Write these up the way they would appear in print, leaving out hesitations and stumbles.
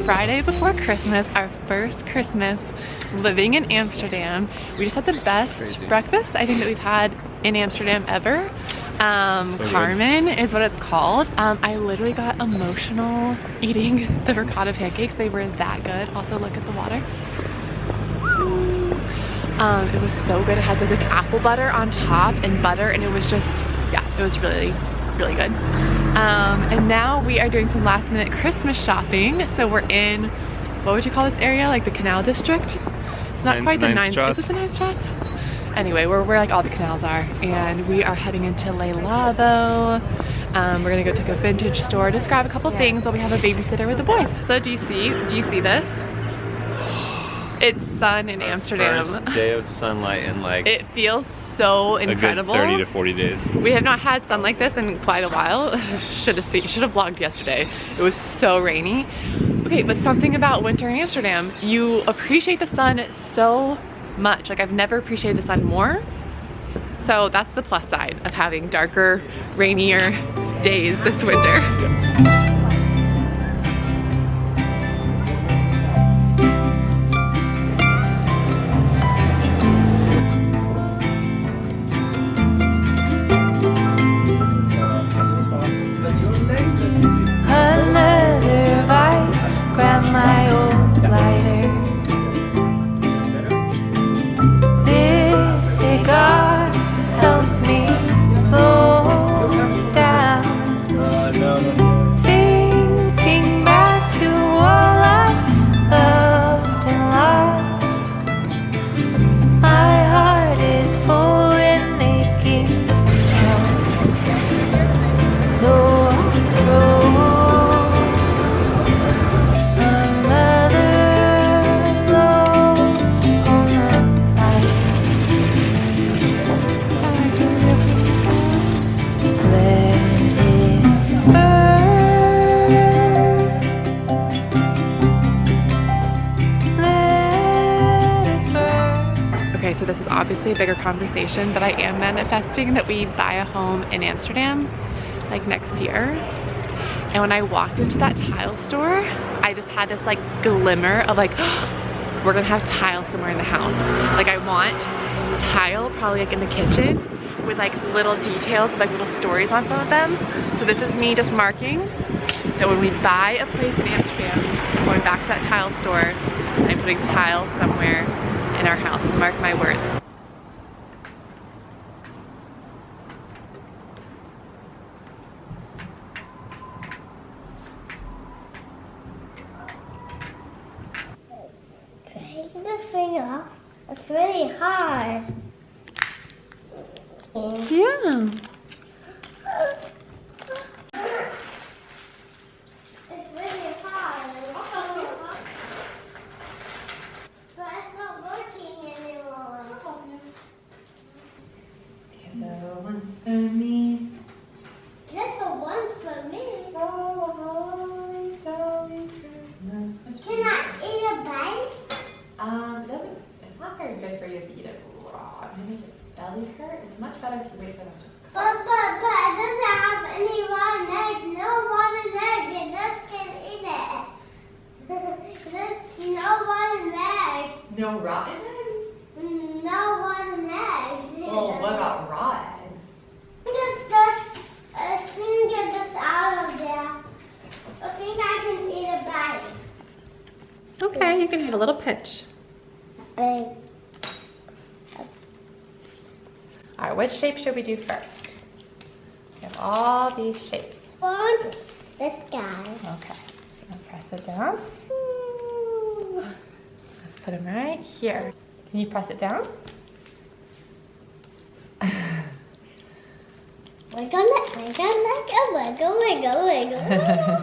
Friday before Christmas, our first Christmas living in Amsterdam. We just had the best breakfast I think that we've had in Amsterdam ever. Carmen is what it's called. I literally got emotional eating the ricotta pancakes. They were that good. Also, look at the water. It was so good. It had like this apple butter on top and butter, and it was just, yeah, it was really good. And now we are doing some last minute Christmas shopping. So we're in, what would you call this area? Like the Canal District? It's not quite the ninth. Is it the Ninth Straats? Anyway, we're where like all the canals are, and we are heading into Le Labo. We're gonna go to a vintage store, just grab a couple things while we have a babysitter with the boys. So do you see this? It's sun in Amsterdam. First day of sunlight in like, it feels so incredible. A good 30 to 40 days. We have not had sun like this in quite a while. Should have vlogged yesterday. It was so rainy. Okay, but something about winter in Amsterdam, you appreciate the sun so much. Like, I've never appreciated the sun more. So that's the plus side of having darker, rainier days this winter. So this is obviously a bigger conversation, but I am manifesting that we buy a home in Amsterdam like next year. And when I walked into that tile store, I just had this like glimmer of like, oh, we're gonna have tile somewhere in the house. Like, I want tile probably like in the kitchen with like little details, like little stories on some of them. So this is me just marking that when we buy a place in Amsterdam, going back to that tile store, I'm putting tile somewhere in our house. Mark my words. Take the finger. It's really hard. Yeah. It's much better if you wait for them to cook. But it doesn't have any rotten eggs. No rotten eggs. It just can eat it. There's no rotten eggs. No rotten eggs? No rotten eggs. Well, what about raw eggs? I think get this out of there. I think I can eat a bite. Okay, you can have a little pinch. Big. All right, which shape should we do first? We have all these shapes. One, this guy. Okay. press it down. Let's put them right here. Can you press it down? Wiggle it, wiggle, wiggle, wiggle, wiggle, wiggle,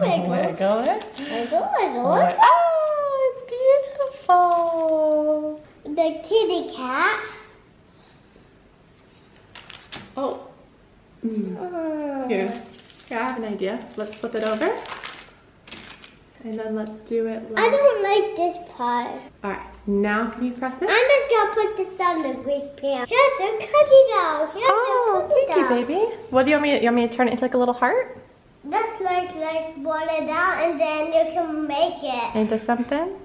wiggle, Wiggle it. wiggle, wiggle, wiggle. Oh, it's beautiful. The kitty cat. Oh. Here, I have an idea. Let's flip it over. And then let's do it I don't like this part. Alright, now can you press it? I'm just gonna put this on the grease pan. Here's the cookie dough. Here's the cookie thank dough. you, baby. What do you want me to turn it into like a little heart? Just like boil it down and then you can make it. Into something?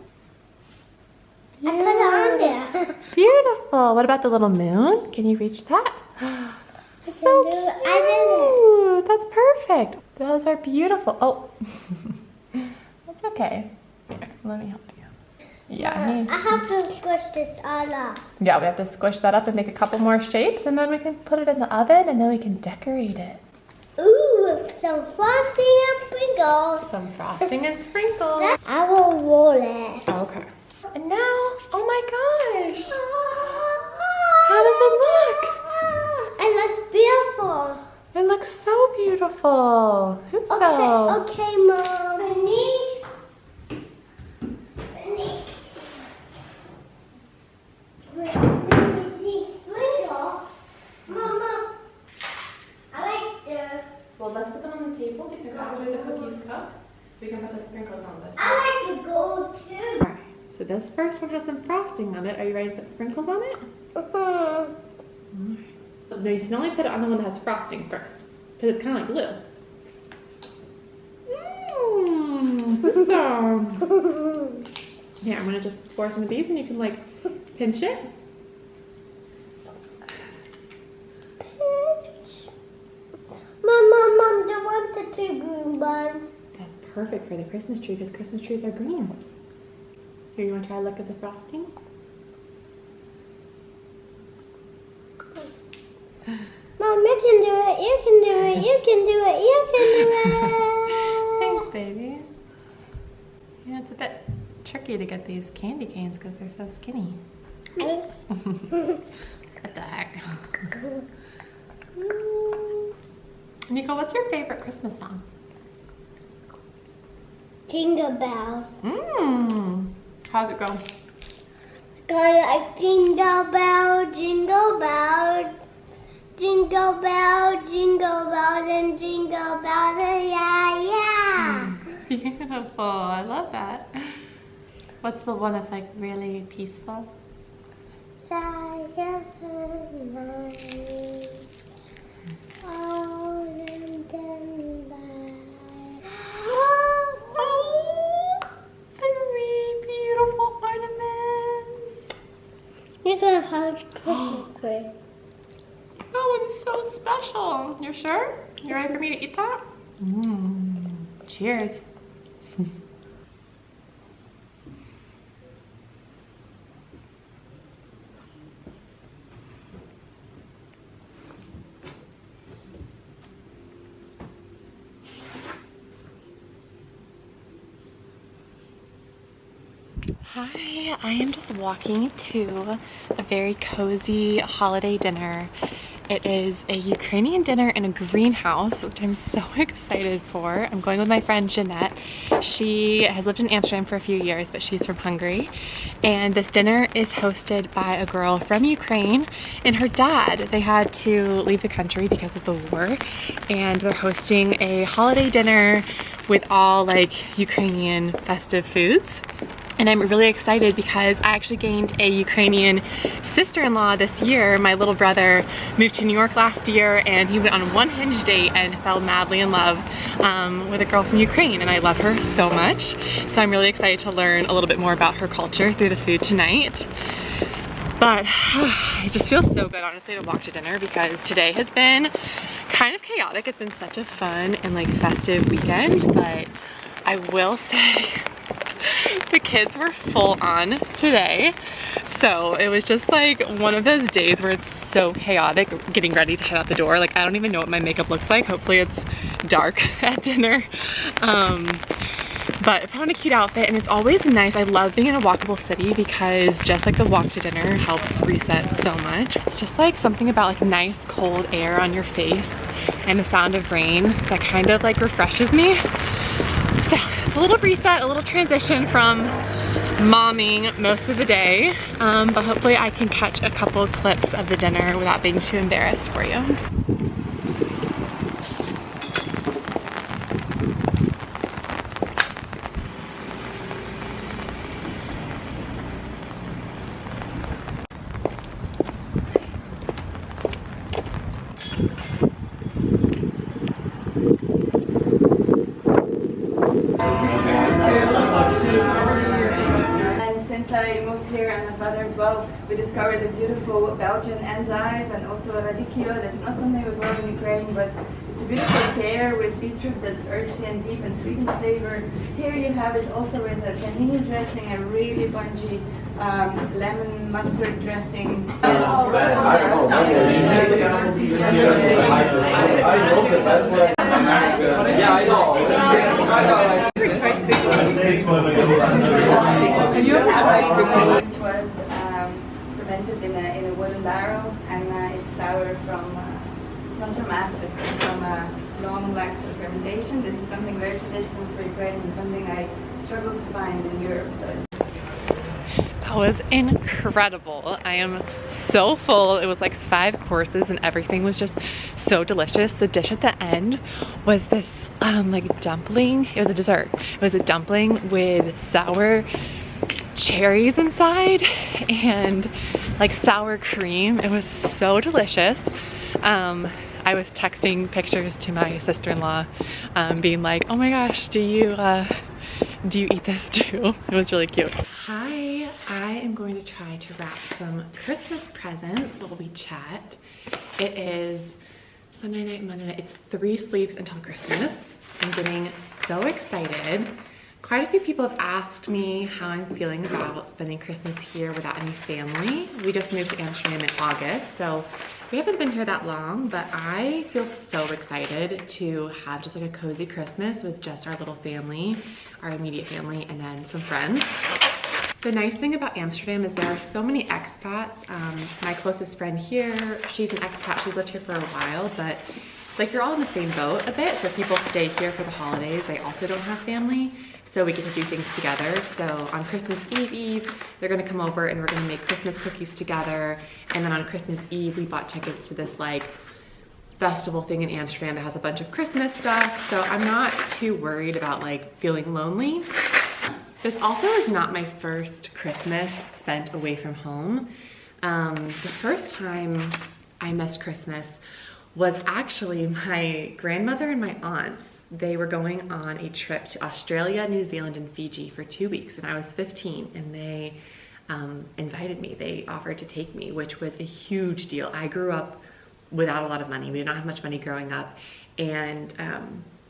I put it on there. Beautiful. What about the little moon? Can you reach that? So I cute. That's perfect. Those are beautiful. Oh, that's okay. Here, let me help you. Yeah. I have to squish this all up. Yeah, we have to squish that up and make a couple more shapes, and then we can put it in the oven, and then we can decorate it. Ooh, some frosting and sprinkles. Some frosting and sprinkles. I will roll it. Okay. And now, oh my gosh. How does it look? It looks beautiful. It looks so beautiful. Hope so. Okay, Mom. Penny. Mama, I like the. Well, let's put them on the table because after the cookies cook, we can put the sprinkles on them. I like the gold too. Alright, so this first one has some frosting on it. Are you ready to put sprinkles on it? No, you can only put it on the one that has frosting first, because it's kind of like glue. Good sound. Yeah, I'm gonna just pour some of these, and you can like pinch it. Mom, they want the two green ones. That's perfect for the Christmas tree, because Christmas trees are green. Here, you want to try a look at the frosting? Mom, you can do it. You can do it. You can do it. You can do it. Thanks, baby. Yeah, it's a bit tricky to get these candy canes because they're so skinny. What the heck? Nico, what's your favorite Christmas song? Jingle bells. How's it go? Going like jingle bell, jingle bell, jingle bell, jingle bells, and jingle bells, and yeah, yeah. Beautiful. I love that. What's the one that's like really peaceful? Silent night, all in the light. Oh, three beautiful ornaments. You're gonna have Christmas tree. That one's so special. You're sure? You ready for me to eat that? Cheers. Hi, I am just walking to a very cozy holiday dinner. It is a Ukrainian dinner in a greenhouse, which I'm so excited for. I'm going with my friend Jeanette. She has lived in Amsterdam for a few years, but she's from Hungary. And this dinner is hosted by a girl from Ukraine and her dad. They had to leave the country because of the war, and they're hosting a holiday dinner with all like Ukrainian festive foods. And I'm really excited because I actually gained a Ukrainian sister-in-law this year. My little brother moved to New York last year, and he went on one Hinge date and fell madly in love with a girl from Ukraine, and I love her so much. So I'm really excited to learn a little bit more about her culture through the food tonight. But it just feels so good, honestly, to walk to dinner because today has been kind of chaotic. It's been such a fun and like festive weekend, but I will say the kids were full on today. So it was just like one of those days where it's so chaotic getting ready to head out the door. Like I don't even know what my makeup looks like. Hopefully it's dark at dinner. But But I put on a cute outfit, and it's always nice. I love being in a walkable city because just like the walk to dinner helps reset so much. It's just like something about like nice cold air on your face and the sound of rain that kind of like refreshes me. So it's a little reset, a little transition from momming most of the day, but hopefully I can catch a couple of clips of the dinner without being too embarrassed for you. Since I moved here and my father as well, we discovered a beautiful Belgian endive and also a radicchio. That's not something we grow in Ukraine, but it's a beautiful pear with beetroot that's earthy and deep and sweet in flavor. Here you have it also with a tahini dressing, a really bungy lemon mustard dressing. Have you ever tried briquette? Which was fermented in a wooden barrel, and it's sour from, not from acid, but from long lacto fermentation. This is something very traditional for Ukraine and something I struggle to find in Europe. So it's That was incredible. I am so full. It was like 5 courses and everything was just so delicious. The dish at the end was this like dumpling. It was a dessert. It was a dumpling with sour cherries inside and like sour cream. It was so delicious. I was texting pictures to my sister-in-law, being like, oh my gosh, do you eat this too? It was really cute. Hi, I am going to try to wrap some Christmas presents while we chat. It is Sunday night, Monday night. It's 3 sleeps until Christmas. I'm getting so excited. Quite a few people have asked me how I'm feeling about spending Christmas here without any family. We just moved to Amsterdam in August, so we haven't been here that long, but I feel so excited to have just like a cozy Christmas with just our little family, our immediate family, and then some friends. The nice thing about Amsterdam is there are so many expats. My closest friend here, she's an expat. She's lived here for a while, but it's like you're all in the same boat a bit. So people stay here for the holidays. They also don't have family. So we get to do things together. So on Christmas Eve, they're gonna come over and we're gonna make Christmas cookies together. And then on Christmas Eve, we bought tickets to this like festival thing in Amsterdam that has a bunch of Christmas stuff. So I'm not too worried about like feeling lonely. This also is not my first Christmas spent away from home. The first time I missed Christmas was actually my grandmother and my aunts. They were going on a trip to Australia, New Zealand, and Fiji for 2 weeks, and I was 15, and they invited me. They offered to take me, which was a huge deal. I grew up without a lot of money. We did not have much money growing up, and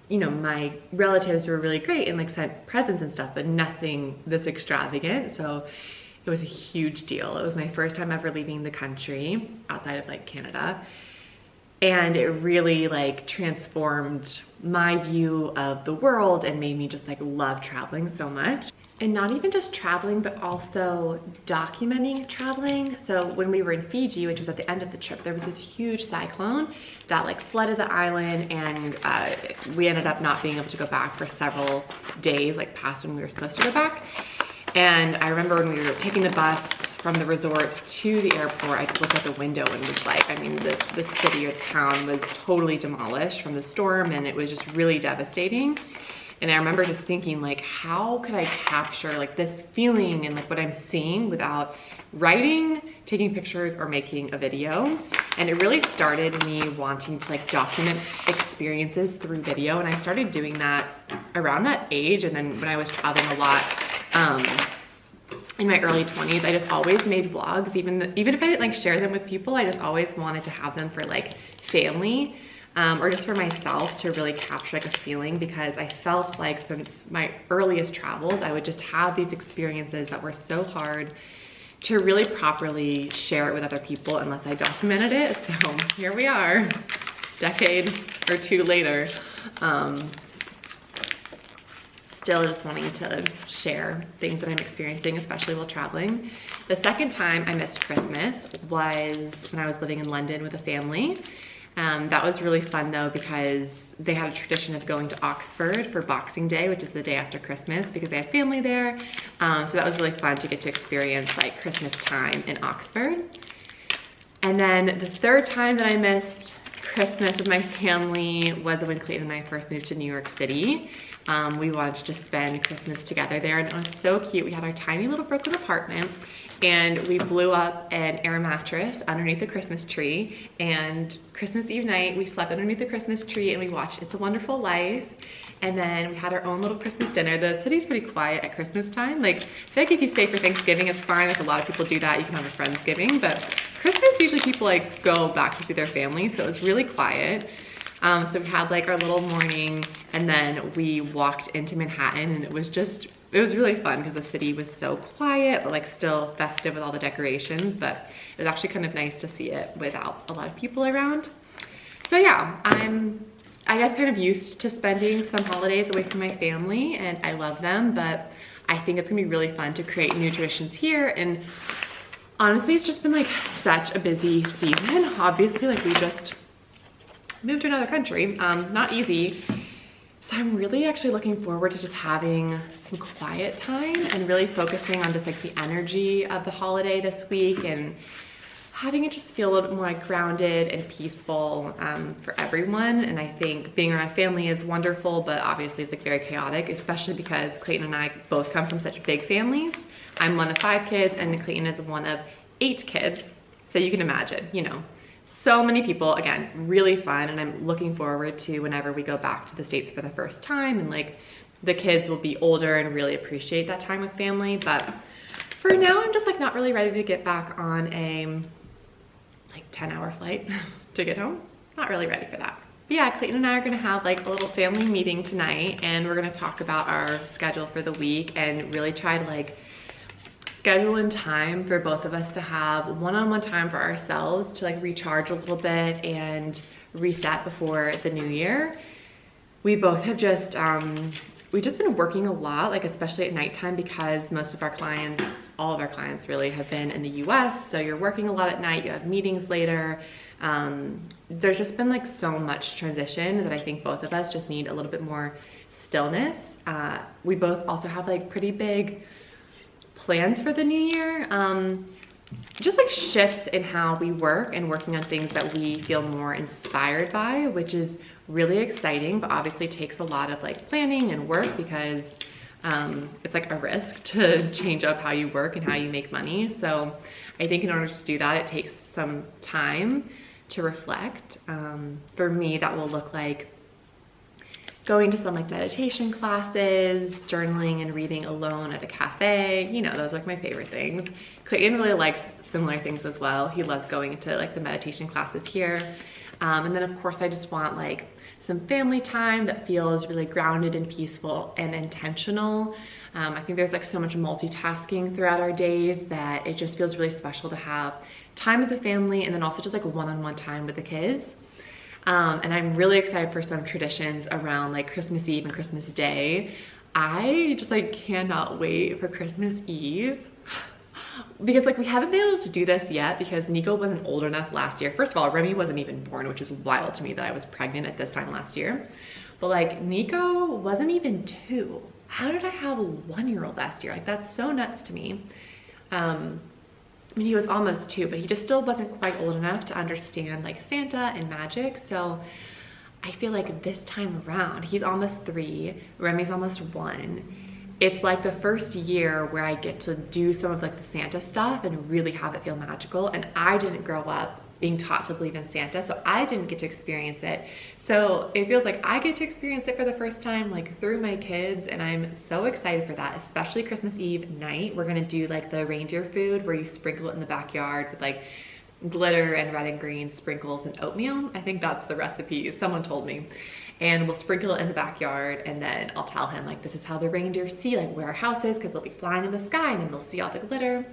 you know, my relatives were really great and like sent presents and stuff, but nothing this extravagant. So it was a huge deal. It was my first time ever leaving the country outside of like Canada. And it really like transformed my view of the world and made me just like love traveling so much. And not even just traveling, but also documenting traveling. So when we were in Fiji, which was at the end of the trip, there was this huge cyclone that like flooded the island, and we ended up not being able to go back for several days, like past when we were supposed to go back. And I remember when we were taking the bus from the resort to the airport, I just looked out the window and was like, I mean, the city or town was totally demolished from the storm, and it was just really devastating. And I remember just thinking like, how could I capture like this feeling and like what I'm seeing without writing, taking pictures, or making a video? And it really started me wanting to like document experiences through video. And I started doing that around that age. And then when I was traveling a lot, in my early 20s, I just always made vlogs. Even if I didn't like share them with people, I just always wanted to have them for like family. Or just for myself to really capture like a feeling, because I felt like since my earliest travels, I would just have these experiences that were so hard to really properly share it with other people unless I documented it. So here we are, still just wanting to share things that I'm experiencing, especially while traveling. The second time I missed Christmas was when I was living in London with a family. That was really fun though, because they had a tradition of going to Oxford for Boxing Day, which is the day after Christmas, because they had family there. So that was really fun to get to experience like Christmas time in Oxford. And then the third time that I missed Christmas with my family was when Clayton and I first moved to New York City. We wanted to just spend Christmas together there, and it was so cute. We had our tiny little Brooklyn apartment, and we blew up an air mattress underneath the Christmas tree, and Christmas Eve night we slept underneath the Christmas tree and we watched It's a Wonderful Life, and then we had our own little Christmas dinner. The city's pretty quiet at Christmas time. Like, I feel like if you stay for Thanksgiving, it's fine. Like, a lot of people do that. You can have a Friendsgiving, but Christmas, usually people like go back to see their family, so it was really quiet. So we had like our little morning, and then we walked into Manhattan, and it was really fun because the city was so quiet, but like still festive with all the decorations. But it was actually kind of nice to see it without a lot of people around. So yeah, I'm, I guess, kind of used to spending some holidays away from my family, and I love them, but I think it's gonna be really fun to create new traditions here. And honestly, it's just been like such a busy season. Obviously, like we just moved to another country, not easy. So I'm really actually looking forward to just having some quiet time and really focusing on just like the energy of the holiday this week, and having it just feel a little bit more like grounded and peaceful for everyone. And I think being around family is wonderful, but obviously it's like very chaotic, especially because Clayton and I both come from such big families. I'm one of 5 kids, and Clayton is one of 8 kids. So you can imagine, you know, so many people. Again, really fun, and I'm looking forward to whenever we go back to the States for the first time, and like the kids will be older and really appreciate that time with family. But for now, I'm just like not really ready to get back on a like 10-hour flight to get home. Not really ready for that. But yeah, Clayton and I are gonna have like a little family meeting tonight, and we're gonna talk about our schedule for the week and really try to like schedule in time for both of us to have one-on-one time for ourselves to like recharge a little bit and reset before the new year. We both have just we've just been working a lot, like especially at nighttime, because most of our clients, all of our clients really, have been in the US, so you're working a lot at night, you have meetings later. There's just been like so much transition that I think both of us just need a little bit more stillness. We both also have like pretty big plans for the new year, just like shifts in how we work and working on things that we feel more inspired by, which is really exciting, but obviously takes a lot of like planning and work, because it's like a risk to change up how you work and how you make money. So I think in order to do that, it takes some time to reflect. For me, that will look like going to some like meditation classes, journaling and reading alone at a cafe. You know, those are like my favorite things. Clayton really likes similar things as well. He loves going to like the meditation classes here. And then of course I just want like some family time that feels really grounded and peaceful and intentional. I think there's like so much multitasking throughout our days that it just feels really special to have time as a family, and then also just like a one-on-one time with the kids. And I'm really excited for some traditions around like Christmas Eve and Christmas Day. I just like cannot wait for Christmas Eve, because like we haven't been able to do this yet because Nico wasn't old enough last year. First of all, Remy wasn't even born, which is wild to me that I was pregnant at this time last year. But like Nico wasn't even 2. How did I have a 1-year-old last year? Like that's so nuts to me. I mean, he was almost 2, but he just still wasn't quite old enough to understand like Santa and magic. So I feel like this time around, he's almost 3, Remy's almost 1. It's like the first year where I get to do some of like the Santa stuff and really have it feel magical. And I didn't grow up being taught to believe in Santa, so I didn't get to experience it. So it feels like I get to experience it for the first time, like through my kids, and I'm so excited for that, especially Christmas Eve night. We're gonna do like the reindeer food where you sprinkle it in the backyard with like glitter and red and green sprinkles and oatmeal. I think that's the recipe, someone told me. And we'll sprinkle it in the backyard, and then I'll tell him like, this is how the reindeer see like where our house is, because they'll be flying in the sky and then they'll see all the glitter.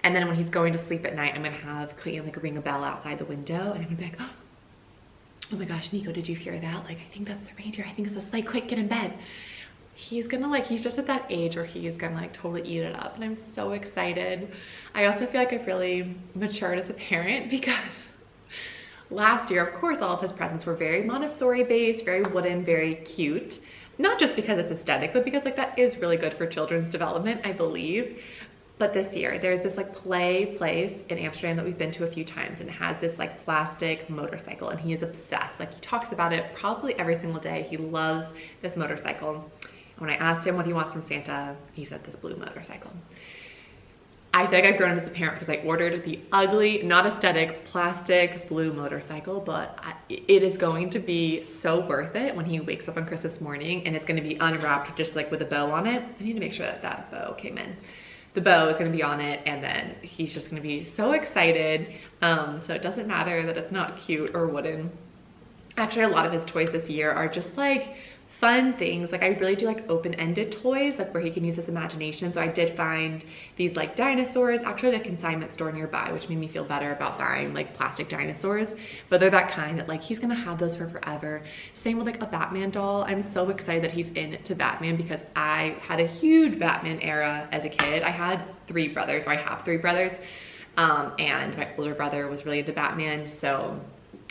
And then when he's going to sleep at night, I'm gonna have Clayton like ring a bell outside the window, and I'm gonna be like, oh my gosh, Nico, did you hear that? Like, I think that's the reindeer. I think it's a sleigh. Quick, get in bed. he's gonna like, he's just at that age where he's gonna like totally eat it up, and I'm so excited. I also feel like I've really matured as a parent because last year, of course, all of his presents were very Montessori based, very wooden, very cute. Not just because it's aesthetic, but because like that is really good for children's development, I believe. But this year, there's this like play place in Amsterdam that we've been to a few times, and it has this like plastic motorcycle, and he is obsessed. Like he talks about it probably every single day. He loves this motorcycle. When I asked him what he wants from Santa, he said this blue motorcycle. I feel like I've grown up as a parent because I ordered the ugly, not aesthetic, plastic blue motorcycle, but it is going to be so worth it when he wakes up on Christmas morning and it's going to be unwrapped just like with a bow on it. I need to make sure that that bow came in. The bow is going to be on it, and then he's just going to be so excited. So it doesn't matter that it's not cute or wooden. Actually, a lot of his toys this year are just like fun things. Like I really do like open-ended toys, like where he can use his imagination. So I did find these like dinosaurs, actually at a consignment store nearby, which made me feel better about buying like plastic dinosaurs, but they're that kind that like he's gonna have those for forever. Same with like a Batman doll. I'm so excited that he's into Batman because I had a huge Batman era as a kid. I had 3 brothers, or I have 3 brothers, and my older brother was really into Batman, so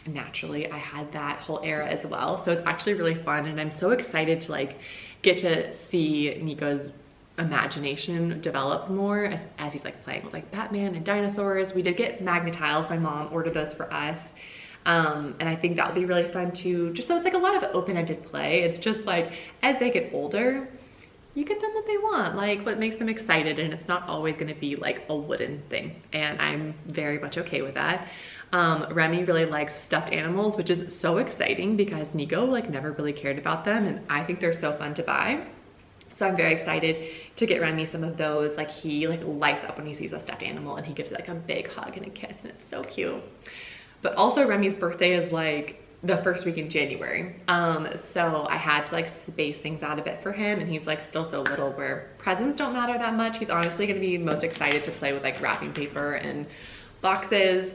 naturally I had that whole era as well. So it's actually really fun, and I'm so excited to like get to see Nico's imagination develop more as he's like playing with like Batman and dinosaurs. We did get Magna tiles. My mom ordered those for us, and I think that would be really fun too, just so it's like a lot of open-ended play. It's just like as they get older, you get them what they want, like what makes them excited, and it's not always going to be like a wooden thing, and I'm very much okay with that. Remy really likes stuffed animals, which is so exciting because Nico like never really cared about them, and I think they're so fun to buy. So I'm very excited to get Remy some of those. Like he like lights up when he sees a stuffed animal, and he gives it like a big hug and a kiss, and it's so cute. But also Remy's birthday is like the first week in January. So I had to like space things out a bit for him, and he's like still so little where presents don't matter that much. He's honestly gonna be most excited to play with like wrapping paper and boxes.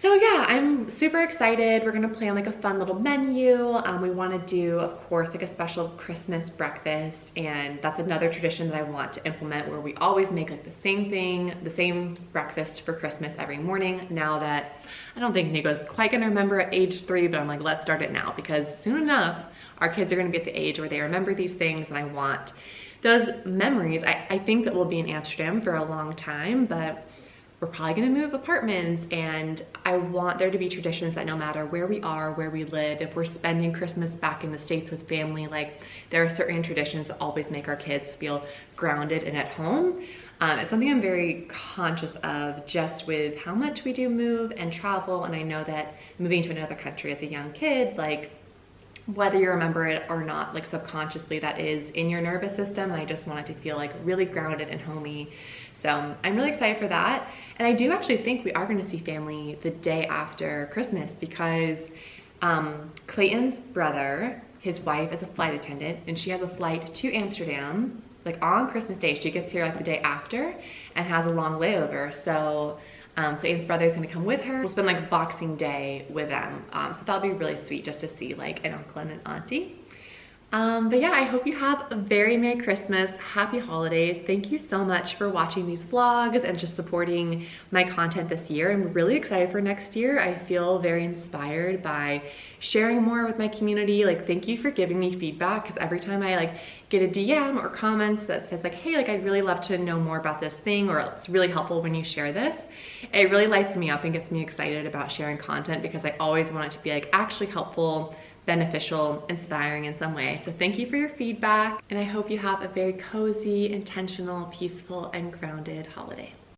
So yeah, I'm super excited. We're gonna plan like a fun little menu. We wanna do, of course, like a special Christmas breakfast, and that's another tradition that I want to implement where we always make like the same thing, the same breakfast for Christmas every morning. Now that, I don't think Nico's quite gonna remember at age 3, but I'm like, let's start it now, because soon enough, our kids are gonna be at the age where they remember these things, and I want those memories. I think that we'll be in Amsterdam for a long time, but we're probably gonna move apartments, and I want there to be traditions that no matter where we are, where we live, if we're spending Christmas back in the States with family, like there are certain traditions that always make our kids feel grounded and at home. It's something I'm very conscious of just with how much we do move and travel, and I know that moving to another country as a young kid, like whether you remember it or not, like subconsciously that is in your nervous system, and I just want it to feel like really grounded and homey. So I'm really excited for that. And I do actually think we are gonna see family the day after Christmas, because Clayton's brother, his wife is a flight attendant, and she has a flight to Amsterdam like on Christmas Day. She gets here like the day after and has a long layover. So Clayton's brother is gonna come with her. We'll spend like Boxing Day with them. So that'll be really sweet just to see like an uncle and an auntie. But yeah, I hope you have a very Merry Christmas, Happy Holidays. Thank you so much for watching these vlogs and just supporting my content this year. I'm really excited for next year. I feel very inspired by sharing more with my community. Like, thank you for giving me feedback, because every time I like get a DM or comments that says like, hey, like I'd really love to know more about this thing, or it's really helpful when you share this, it really lights me up and gets me excited about sharing content, because I always want it to be like actually helpful, beneficial, inspiring in some way. So thank you for your feedback, and I hope you have a very cozy, intentional, peaceful, and grounded holiday.